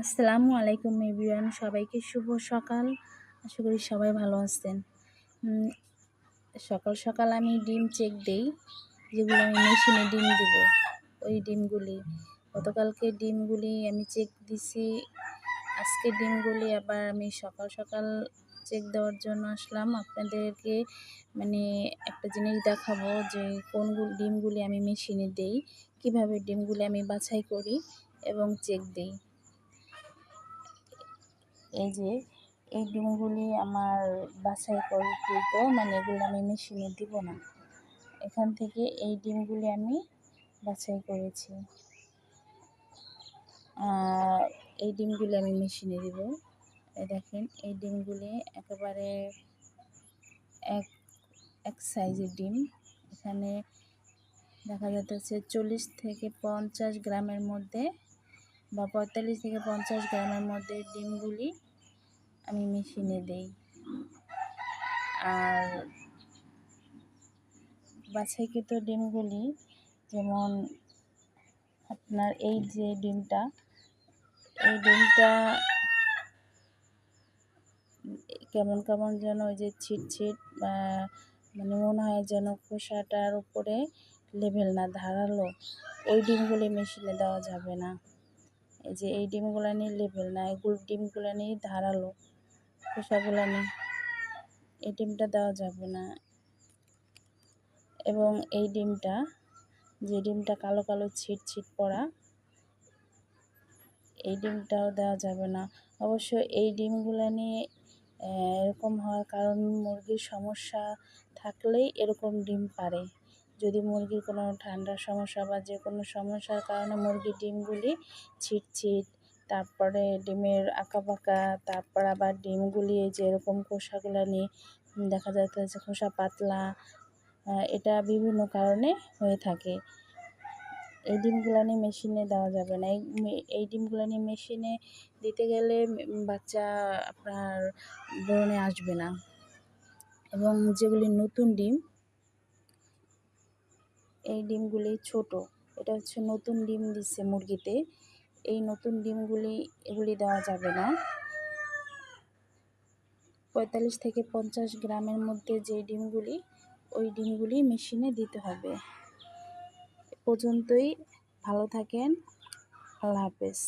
আসসালামু আলাইকুম এভরিওয়ান, সবাইকে শুভ সকাল। আশা করি সবাই ভালো আছেন। উম, সকাল সকাল আমি ডিম চেক দেই, যেগুলো আমি মেশিনে ডিম দিব। ওই ডিমগুলি গতকালকে ডিমগুলি আমি চেক দিছি, আজকে ডিমগুলি আবার আমি সকাল সকাল চেক দেওয়ার জন্য আসলাম। আপনাদেরকে মানে একটা জিনিস দেখাবো যে ডিমগুলি আমি মেশিনে দেই, কিভাবে ডিমগুলি আমি বাছাই করি এবং চেক দিই। এই যে এই ডিমগুলি আমার বাছাই করিকৃত, মানে এগুলো আমি মেশিনে দিব না। এখান থেকে এই ডিমগুলি আমি বাছাই করেছি। এই ডিমগুলি আমি মেশিনে দিব। এই দেখেন, এই ডিমগুলি একেবারে এক এক সাইজের ডিম। এখানে দেখা যাচ্ছে 40 থেকে 50 গ্রামের মধ্যে বা 45 থেকে 50 গ্রামের মধ্যে ডিমগুলি আমি মেশিনে দেই। আর বাছাইকৃত ডিমগুলি, যেমন আপনার এই যে ডিমটা, এই ডিমটা কেমন কেমন যেন ওই যে ছিট বা মানে মনে হয় যেন খোসাটার উপরে লেভেল না, ধারালো। ওই ডিমগুলি মেশিনে দেওয়া যাবে না। এই যে এই ডিমগুলো নিয়ে লেভেল না, এগুলো ডিমগুলো নিয়ে ধারালো, খোসাগুলো নিয়ে এই ডিমটা দেওয়া যাবে না। এবং এই ডিমটা, যে ডিমটা কালো কালো ছিট পড়া, এই ডিমটাও দেওয়া যাবে না। অবশ্য এই ডিমগুলো নিয়ে এরকম হওয়ার কারণ, মুরগির সমস্যা থাকলেই এরকম ডিম পারে। যদি মুরগির কোনো ঠান্ডার সমস্যা বা যে কোনো সমস্যার কারণে মুরগির ডিমগুলি ছিট, তারপরে ডিমের আঁকাবাঁকা, তারপর আবার ডিমগুলি এই যে এরকম খোসাগুলো নিয়ে দেখা যাচ্ছে খোসা পাতলা, এটা বিভিন্ন কারণে হয়ে থাকে। এই ডিমগুলানি মেশিনে দেওয়া যাবে না। এই ডিমগুলানি মেশিনে দিতে গেলে বাচ্চা আপনার বরণে আসবে না। এবং যেগুলি নতুন ডিম, এই ডিমগুলি ছোট, এটা হচ্ছে নতুন ডিম দিচ্ছে মুরগিতে। এই নতুন ডিমগুলি এগুলি দেওয়া যাবে না। 45 থেকে 50 গ্রামের মধ্যে যে ডিমগুলি, ওই ডিমগুলি মেশিনে দিতে হবে। এ পর্যন্তই। ভালো থাকেন। আল্লাহ হাফেজ।